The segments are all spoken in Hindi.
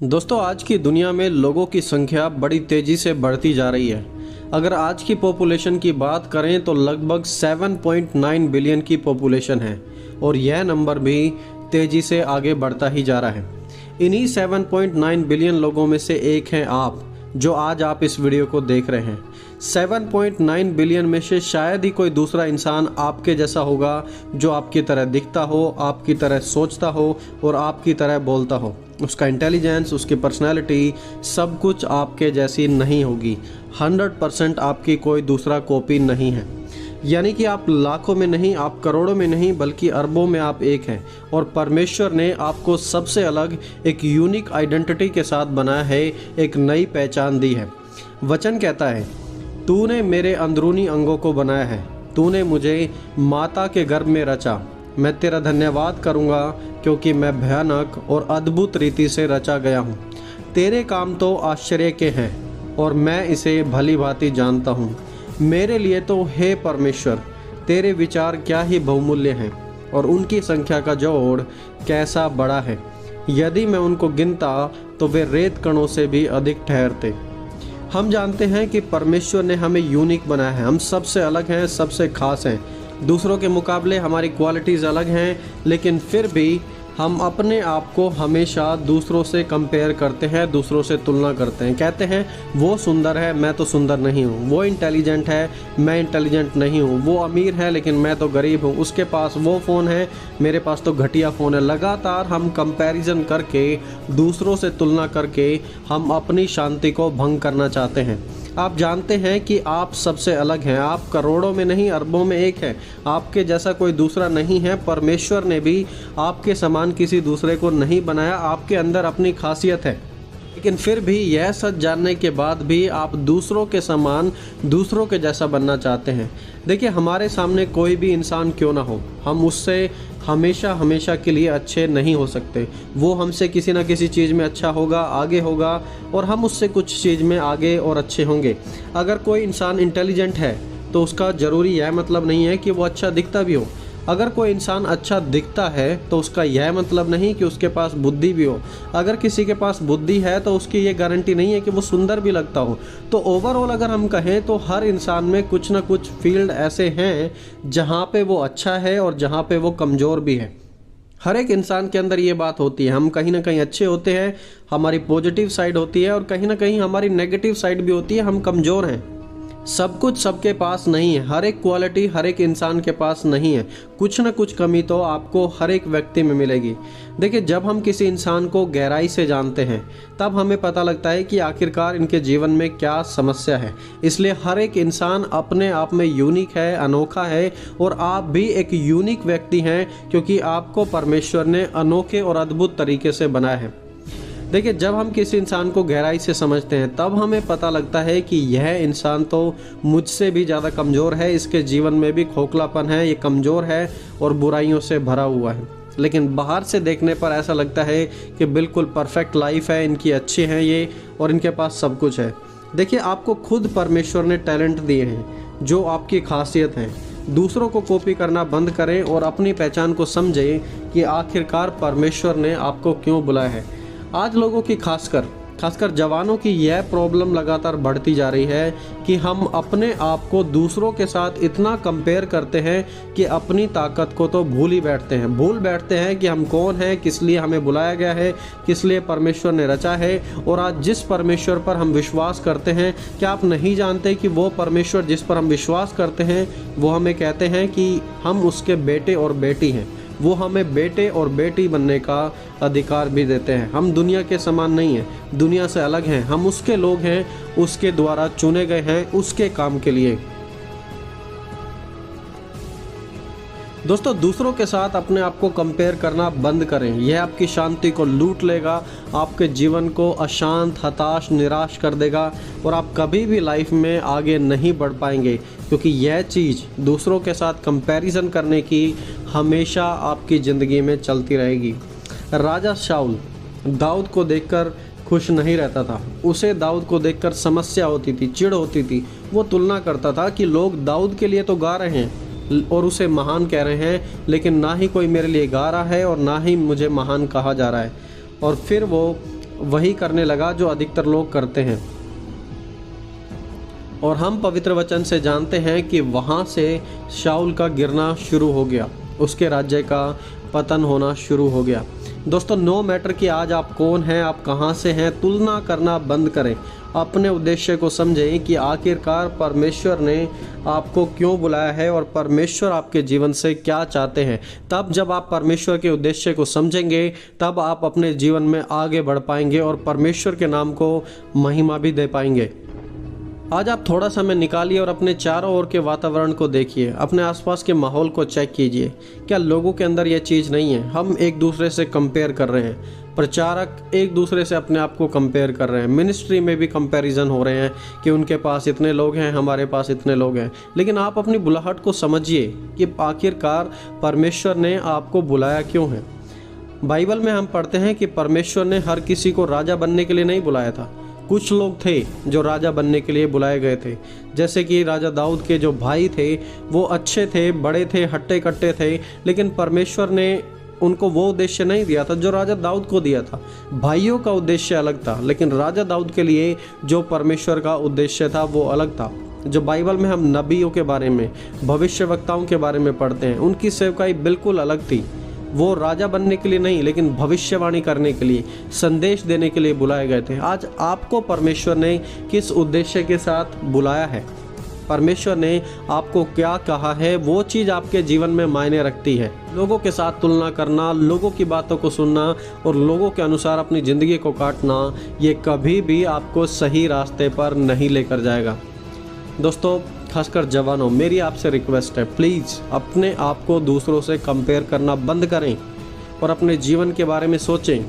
दोस्तों, आज की दुनिया में लोगों की संख्या बड़ी तेज़ी से बढ़ती जा रही है। अगर आज की पॉपुलेशन की बात करें तो लगभग 7.9 बिलियन की पॉपुलेशन है और यह नंबर भी तेज़ी से आगे बढ़ता ही जा रहा है। इन्हीं 7.9 बिलियन लोगों में से एक हैं आप, जो आज आप इस वीडियो को देख रहे हैं। 7.9 बिलियन में से शायद ही कोई दूसरा इंसान आपके जैसा होगा, जो आपकी तरह दिखता हो, आपकी तरह सोचता हो और आपकी तरह बोलता हो। उसका इंटेलिजेंस, उसकी पर्सनैलिटी, सब कुछ आपके जैसी नहीं होगी। 100% आपकी कोई दूसरा कॉपी नहीं है। यानी कि आप लाखों में नहीं, आप करोड़ों में नहीं, बल्कि अरबों में आप एक हैं। और परमेश्वर ने आपको सबसे अलग एक यूनिक आइडेंटिटी के साथ बनाया है, एक नई पहचान दी है। वचन कहता है, तूने मेरे अंदरूनी अंगों को बनाया है, तूने मुझे माता के गर्भ में रचा। मैं तेरा धन्यवाद करूँगा क्योंकि मैं भयानक और अद्भुत रीति से रचा गया हूँ। तेरे काम तो आश्चर्य के हैं और मैं इसे भली भांति जानता हूँ। मेरे लिए तो हे परमेश्वर, तेरे विचार क्या ही बहुमूल्य हैं और उनकी संख्या का जोड़ कैसा बड़ा है। यदि मैं उनको गिनता तो वे रेत कणों से भी अधिक ठहरते। हम जानते हैं कि परमेश्वर ने हमें यूनिक बनाया है। हम सबसे अलग हैं, सबसे खास हैं। दूसरों के मुकाबले हमारी क्वालिटीज़ अलग हैं, लेकिन फिर भी हम अपने आप को हमेशा दूसरों से कंपेयर करते हैं, दूसरों से तुलना करते हैं। कहते हैं वो सुंदर है, मैं तो सुंदर नहीं हूँ। वो इंटेलिजेंट है, मैं इंटेलिजेंट नहीं हूँ। वो अमीर है लेकिन मैं तो गरीब हूँ। उसके पास वो फ़ोन है, मेरे पास तो घटिया फ़ोन है। लगातार हम कंपैरिजन करके, दूसरों से तुलना करके हम अपनी शांति को भंग करना चाहते हैं। आप जानते हैं कि आप सबसे अलग हैं। आप करोड़ों में नहीं, अरबों में एक हैं। आपके जैसा कोई दूसरा नहीं है। परमेश्वर ने भी आपके समान किसी दूसरे को नहीं बनाया। आपके अंदर अपनी खासियत है, लेकिन फिर भी यह सच जानने के बाद भी आप दूसरों के समान, दूसरों के जैसा बनना चाहते हैं। देखिए, हमारे सामने कोई भी इंसान क्यों ना हो, हम उससे हमेशा के लिए अच्छे नहीं हो सकते। वो हमसे किसी न किसी चीज़ में अच्छा होगा, आगे होगा, और हम उससे कुछ चीज़ में आगे और अच्छे होंगे। अगर कोई इंसान इंटेलिजेंट है तो उसका ज़रूरी यह मतलब नहीं है कि वो अच्छा दिखता भी हो। अगर कोई इंसान अच्छा दिखता है तो उसका यह मतलब नहीं कि उसके पास बुद्धि भी हो। अगर किसी के पास बुद्धि है तो उसकी ये गारंटी नहीं है कि वो सुंदर भी लगता हो। तो ओवरऑल अगर हम कहें तो हर इंसान में कुछ ना कुछ फील्ड ऐसे हैं जहाँ पे वो अच्छा है और जहाँ पे वो कमज़ोर भी है। हर एक इंसान के अंदर ये बात होती है। हम कहीं ना कहीं अच्छे होते हैं, हमारी पॉजिटिव साइड होती है, और कहीं ना कहीं हमारी नेगेटिव साइड भी होती है, हम कमज़ोर हैं। सब कुछ सबके पास नहीं है। हर एक क्वालिटी हर एक इंसान के पास नहीं है। कुछ ना कुछ कमी तो आपको हर एक व्यक्ति में मिलेगी। देखिए, जब हम किसी इंसान को गहराई से जानते हैं तब हमें पता लगता है कि आखिरकार इनके जीवन में क्या समस्या है। इसलिए हर एक इंसान अपने आप में यूनिक है, अनोखा है, और आप भी एक यूनिक व्यक्ति हैं क्योंकि आपको परमेश्वर ने अनोखे और अद्भुत तरीके से बनाया है। देखिए, जब हम किसी इंसान को गहराई से समझते हैं तब हमें पता लगता है कि यह इंसान तो मुझसे भी ज़्यादा कमज़ोर है। इसके जीवन में भी खोखलापन है, ये कमज़ोर है और बुराइयों से भरा हुआ है। लेकिन बाहर से देखने पर ऐसा लगता है कि बिल्कुल परफेक्ट लाइफ है, इनकी अच्छी हैं ये, और इनके पास सब कुछ है। देखिए, आपको खुद परमेश्वर ने टैलेंट दिए हैं जो आपकी खासियत है। दूसरों को कॉपी करना बंद करें और अपनी पहचान को समझें कि आखिरकार परमेश्वर ने आपको क्यों बुलाया है। आज लोगों की खासकर जवानों की यह प्रॉब्लम लगातार बढ़ती जा रही है कि हम अपने आप को दूसरों के साथ इतना कंपेयर करते हैं कि अपनी ताकत को तो भूल बैठते हैं कि हम कौन हैं, किस लिए हमें बुलाया गया है, किस लिए परमेश्वर ने रचा है। और आज जिस परमेश्वर पर हम विश्वास करते हैं, क्या आप नहीं जानते कि वो परमेश्वर जिस पर हम विश्वास करते हैं वो हमें कहते हैं कि हम उसके बेटे और बेटी हैं। वो हमें बेटे और बेटी बनने का अधिकार भी देते हैं। हम दुनिया के समान नहीं हैं, दुनिया से अलग हैं। हम उसके लोग हैं, उसके द्वारा चुने गए हैं, उसके काम के लिए। दोस्तों, दूसरों के साथ अपने आप को कंपेयर करना बंद करें। यह आपकी शांति को लूट लेगा, आपके जीवन को अशांत, हताश, निराश कर देगा, और आप कभी भी लाइफ में आगे नहीं बढ़ पाएंगे, क्योंकि यह चीज़ दूसरों के साथ कंपैरिजन करने की हमेशा आपकी ज़िंदगी में चलती रहेगी। राजा शाऊल दाऊद को देखकर खुश नहीं रहता था। उसे दाऊद को देखकर समस्या होती थी, चिढ़ होती थी। वो तुलना करता था कि लोग दाऊद के लिए तो गा रहे हैं और उसे महान कह रहे हैं, लेकिन ना ही कोई मेरे लिए गा रहा है और ना ही मुझे महान कहा जा रहा है। और फिर वो वही करने लगा जो अधिकतर लोग करते हैं। और हम पवित्र वचन से जानते हैं कि वहाँ से शाऊल का गिरना शुरू हो गया, उसके राज्य का पतन होना शुरू हो गया। दोस्तों, नो मैटर कि आज आप कौन हैं, आप कहाँ से हैं, तुलना करना बंद करें। अपने उद्देश्य को समझें कि आखिरकार परमेश्वर ने आपको क्यों बुलाया है और परमेश्वर आपके जीवन से क्या चाहते हैं। तब जब आप परमेश्वर के उद्देश्य को समझेंगे, तब आप अपने जीवन में आगे बढ़ पाएंगे और परमेश्वर के नाम को महिमा भी दे पाएंगे। आज आप थोड़ा समय निकालिए और अपने चारों ओर के वातावरण को देखिए, अपने आसपास के माहौल को चेक कीजिए। क्या लोगों के अंदर यह चीज़ नहीं है? हम एक दूसरे से कंपेयर कर रहे हैं, प्रचारक एक दूसरे से अपने आप को कंपेयर कर रहे हैं, मिनिस्ट्री में भी कंपैरिजन हो रहे हैं कि उनके पास इतने लोग हैं, हमारे पास इतने लोग हैं। लेकिन आप अपनी बुलाहट को समझिए कि आखिरकार परमेश्वर ने आपको बुलाया क्यों है। बाइबल में हम पढ़ते हैं कि परमेश्वर ने हर किसी को राजा बनने के लिए नहीं बुलाया था। कुछ लोग थे जो राजा बनने के लिए बुलाए गए थे, जैसे कि राजा दाऊद के जो भाई थे वो अच्छे थे, बड़े थे, हट्टे कट्टे थे, लेकिन परमेश्वर ने उनको वो उद्देश्य नहीं दिया था जो राजा दाऊद को दिया था। भाइयों का उद्देश्य अलग था, लेकिन राजा दाऊद के लिए जो परमेश्वर का उद्देश्य था वो अलग था। जो बाइबल में हम नबियों के बारे में, भविष्यवक्ताओं के बारे में पढ़ते हैं, उनकी सेवकाई बिल्कुल अलग थी। वो राजा बनने के लिए नहीं, लेकिन भविष्यवाणी करने के लिए, संदेश देने के लिए बुलाए गए थे। आज आपको परमेश्वर ने किस उद्देश्य के साथ बुलाया है, परमेश्वर ने आपको क्या कहा है, वो चीज़ आपके जीवन में मायने रखती है। लोगों के साथ तुलना करना, लोगों की बातों को सुनना और लोगों के अनुसार अपनी ज़िंदगी को काटना, ये कभी भी आपको सही रास्ते पर नहीं लेकर जाएगा। दोस्तों, खासकर जवानों, मेरी आपसे रिक्वेस्ट है, प्लीज़ अपने आप को दूसरों से कंपेयर करना बंद करें और अपने जीवन के बारे में सोचें।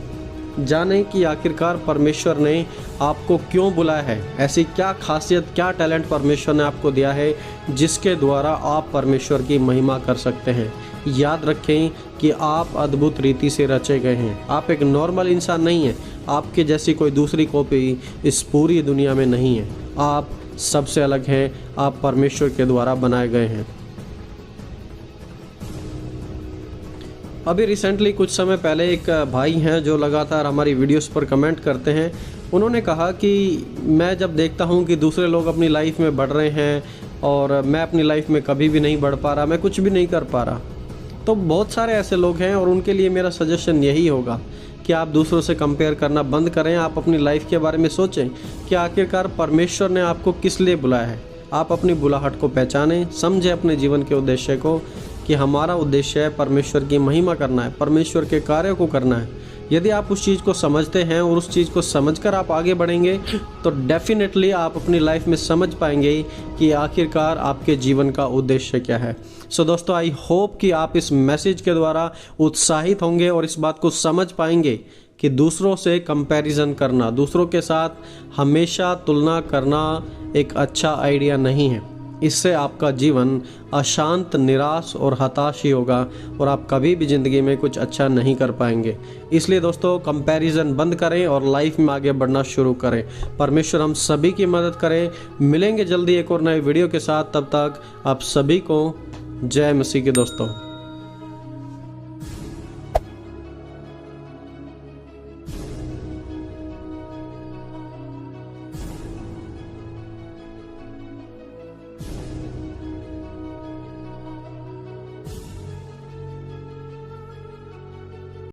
जानें कि आखिरकार परमेश्वर ने आपको क्यों बुलाया है, ऐसी क्या खासियत, क्या टैलेंट परमेश्वर ने आपको दिया है जिसके द्वारा आप परमेश्वर की महिमा कर सकते हैं। याद रखें कि आप अद्भुत रीति से रचे गए हैं। आप एक नॉर्मल इंसान नहीं हैं, आपके जैसी कोई दूसरी कॉपी इस पूरी दुनिया में नहीं है। आप सबसे अलग हैं, आप परमेश्वर के द्वारा बनाए गए हैं। अभी रिसेंटली कुछ समय पहले एक भाई हैं जो लगातार हमारी वीडियोस पर कमेंट करते हैं। उन्होंने कहा कि मैं जब देखता हूं कि दूसरे लोग अपनी लाइफ में बढ़ रहे हैं और मैं अपनी लाइफ में कभी भी नहीं बढ़ पा रहा, मैं कुछ भी नहीं कर पा रहा। तो बहुत सारे ऐसे लोग हैं और उनके लिए मेरा सजेशन यही होगा कि आप दूसरों से कंपेयर करना बंद करें। आप अपनी लाइफ के बारे में सोचें कि आखिरकार परमेश्वर ने आपको किस लिए बुलाया है। आप अपनी बुलाहट को पहचानें, समझें अपने जीवन के उद्देश्य को कि हमारा उद्देश्य है परमेश्वर की महिमा करना है, परमेश्वर के कार्य को करना है। यदि आप उस चीज़ को समझते हैं और उस चीज़ को समझकर आप आगे बढ़ेंगे तो डेफिनेटली आप अपनी लाइफ में समझ पाएंगे कि आखिरकार आपके जीवन का उद्देश्य क्या है। सो दोस्तों, आई होप कि आप इस मैसेज के द्वारा उत्साहित होंगे और इस बात को समझ पाएंगे कि दूसरों से कंपैरिजन करना, दूसरों के साथ हमेशा तुलना करना एक अच्छा आइडिया नहीं है। इससे आपका जीवन अशांत, निराश और हताश ही होगा और आप कभी भी ज़िंदगी में कुछ अच्छा नहीं कर पाएंगे। इसलिए दोस्तों, कंपैरिजन बंद करें और लाइफ में आगे बढ़ना शुरू करें। परमेश्वर हम सभी की मदद करें। मिलेंगे जल्दी एक और नए वीडियो के साथ। तब तक आप सभी को जय मसीह के दोस्तों।